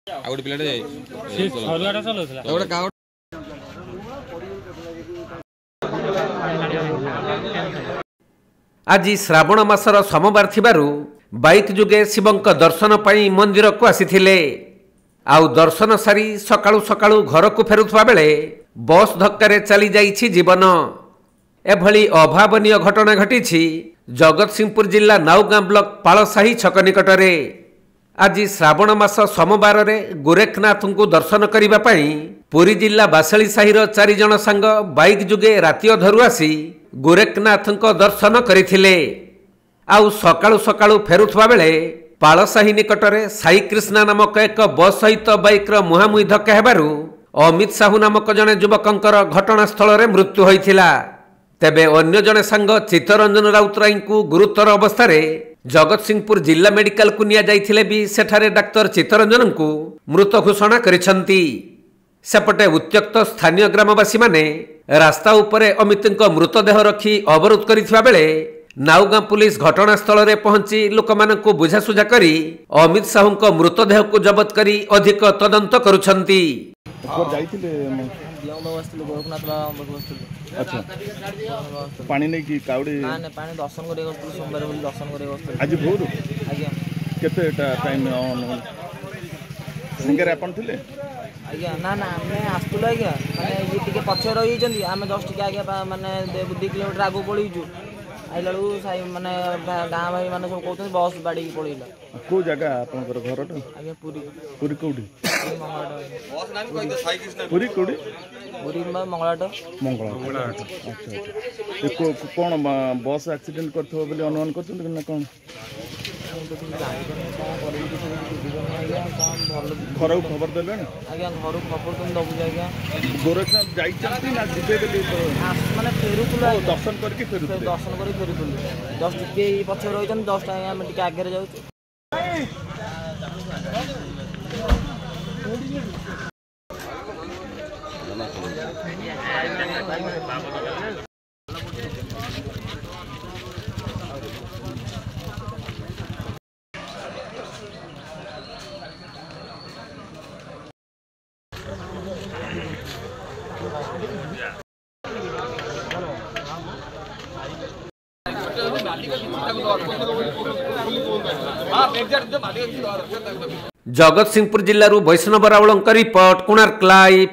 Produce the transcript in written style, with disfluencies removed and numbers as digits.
Out plate जाई से सरगाटा चलौथला एगोटा का आज श्रावण मासर सोमवार थिबारु बाइक जुगे शिवंक दर्शन पाई मंदिर को आसीथिले। आउ दर्शन सारी सकाळु सकाळु घर को फेरुथवा बेले बस धक्कारे चली जाइछि जीवन। एभली अभावनीय घटना घटिछि जगतसिंहपुर जिला नाउगां ब्लॉक पालसाही छक निकटरे। आज श्रावण मास सोमवार रे गोरखनाथ को दर्शन करने पाई पुरी जिला बासली साहिर 4 जण सांग बाइक जुगे राति अधरू आसी गोरखनाथ को दर्शन करथिले। आउ सकाळु सकाळु फेरुथवा बेले पालसाही निकटरे साई कृष्णा नामक एक बस सहित बाइक रो मुहामुही धक्का हेबारु अमित साहू नामक जने युवकंकर घटनास्थल रे मृत्यु होइथिला। तेबे अन्य जने सांग चित्तरंजन राउतराई को गुरुतर अवस्था रे जगतसिंहपुर जिला मेडिकल को निया जाइथिले भी सेठारे डाक्तर चित्तरंजन को मृत घोषणा करिसंती। सेपटे उत्यक्त स्थानीय ग्रामवासी माने रास्ता उपरे अमित मृतदेह रखी अवरोध करिथिबा बेले नाउगां पुलिस घटनास्थल रे पहुंची लोकमानंकु बुझासुझा करी अमित साहू को मृतदेह को जबत करी अधिक तदंत करुछंती। अच्छा पानी नहीं कि काउडी ना ना पानी दर्शन करे गस्तु सोमवार बोली दर्शन करे गस्तु आज भोर आज्ञा केते टाइम सिंगर अपन थिले आज्ञा ना ना हमें आस्तुल आज्ञा माने ये टिके पछे रही जंदी हमें जस्ट टिके आज्ञा माने 2 किलोमीटर आगो पळीजु आइलाळू साई माने गां भाई माने सब कहतन बस बाडी की पळीला को जगह आपनकर घर तो आज्ञा पूरी पूरी कोडी बस नाम कहि तो साई कृष्ण पूरी कोडी पूरी मंगलाट मंगलाट अच्छा को कोन बस एक्सीडेंट करथो बोली अनुमान करथन ना कोन घर खबर देले आज्ञा घर खबर तुम दबु आज्ञा गोरखनाथ जाइछंती ना जिबे बोली माने फेरुकुल दर्शन करके फेरुकुल दर्शन करी फेरुकुल जस्ट टिके पछे रहिजन 10 टाइम हम टिके आगे रे जाउ जगतसिंहपुर जिल्लारू वैष्णव रावलंक रिपोर्ट कोणार्क लाइव।